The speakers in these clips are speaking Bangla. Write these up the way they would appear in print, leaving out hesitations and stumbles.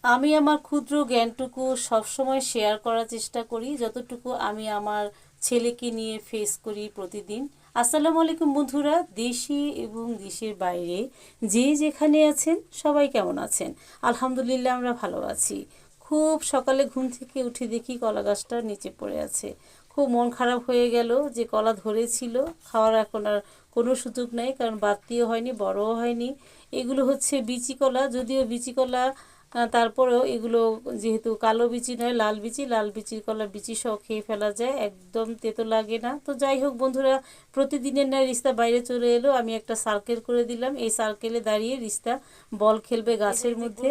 আমি আমার ক্ষুদ্র জ্ঞানটুকু সবসময় শেয়ার করার চেষ্টা করি, যতটুকু আমি আমার ছেলেকে নিয়ে ফেস করি প্রতিদিন। আসসালামু আলাইকুম বন্ধুরা, দেশি এবং দেশের বাইরে যে যেখানে আছেন সবাই কেমন আছেন? আলহামদুলিল্লাহ, আমরা ভালো আছি। খুব সকালে ঘুম থেকে উঠে দেখি কলা গাছটা নিচে পড়ে আছে। খুব মন খারাপ হয়ে গেল যে কলা ধরেছিল, খাওয়ার এখন আর কোনো সুযোগ নেই, কারণ বাড়তিও হয়নি, বড়ও হয়নি। এগুলো হচ্ছে বিচি কলা, যদিও বিচি কলা তারপরেও এগুলো যেহেতু কালো বিচি নয়, লাল বিচি, লাল বিচির কলা বিচি সহ খেয়ে ফেলা যায়, একদম তেতো লাগে না। তো যাই হোক বন্ধুরা, প্রতিদিনের না রিস্তা বাইরে চলে এলো। আমি একটা সার্কেল করে দিলাম, এই সার্কেলে দাঁড়িয়ে রিস্তা বল খেলবে গাছের মধ্যে।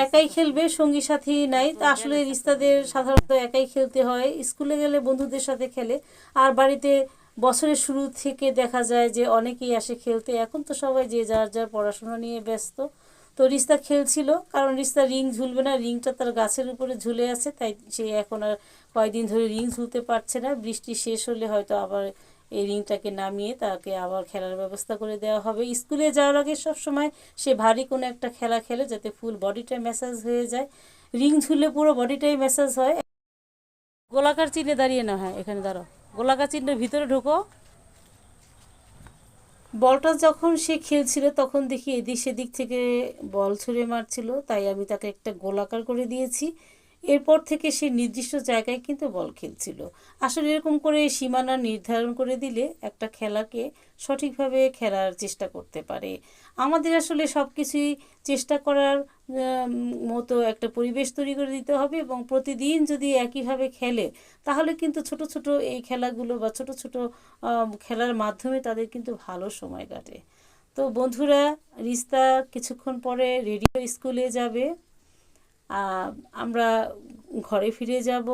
একাই খেলবে, সঙ্গী সাথী নাই। তা আসলে রিস্তাদের সাধারণত একাই খেলতে হয়, স্কুলে গেলে বন্ধুদের সাথে খেলে। আর বাড়িতে বছরের শুরু থেকে দেখা যায় যে অনেকেই আসে খেলতে, এখন তো সবাই যে যার যার পড়াশোনা নিয়ে ব্যস্ত। তো রিস্তা খেলছিল, কারণ রিস্তা রিং ঝুলবে না, রিংটা তার গাছের উপরে ঝুলে আছে, তাই সে এখন আর কয়েকদিন ধরে রিং ঝুলতে পারছে না। বৃষ্টি শেষ হলে হয়তো আবার এই রিংটাকে নামিয়ে তাকে আবার খেলার ব্যবস্থা করে দেওয়া হবে। স্কুলে যাওয়ার আগে সব সময় সে ভারী কোনো একটা খেলা খেলে, যাতে ফুল বডিটাই ম্যাসাজ হয়ে যায়। রিং ঝুলে পুরো বডিটাই ম্যাসাজ হয়। গোলাকার চিহ্নে দাঁড়িয়ে না, হ্যাঁ এখানে দাঁড়াও, গোলাকার চিহ্নের ভিতরে ঢোকো। বলটা যখন সে খেলছিল তখন দেখি এদিক সেদিক থেকে বল ছুঁড়ে মারছিল, তাই আমি তাকে একটা গোলাকার করে দিয়েছি। এরপর থেকে সে নির্দিষ্ট জায়গায় কিন্তু বল খেলছিল। আসলে এরকম করে সীমানা নির্ধারণ করে দিলে একটা খেলাকে সঠিকভাবে খেলার চেষ্টা করতে পারে। আমাদের আসলে সব কিছুই চেষ্টা করার মতো একটা পরিবেশ তৈরি করে দিতে হবে, এবং প্রতিদিন যদি একইভাবে খেলে তাহলে কিন্তু ছোট ছোট এই খেলাগুলো বা ছোট ছোট খেলার মাধ্যমে তাদের কিন্তু ভালো সময় কাটে। তো বন্ধুরা, রিস্তা কিছুক্ষণ পরে রেডিও স্কুলে যাবে। আহ, আমরা ঘরে ফিরে যাব।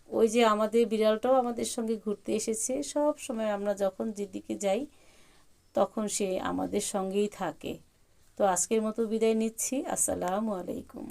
ওই যে আমাদের বিড়ালটাও আমাদের সঙ্গে ঘুরতে এসেছে, সব সময় আমরা যখন যেদিকে যাই তখন সে আমাদের সঙ্গেই থাকে। তো আজকের মতো বিদায় নিচ্ছি। আসসালামু আলাইকুম।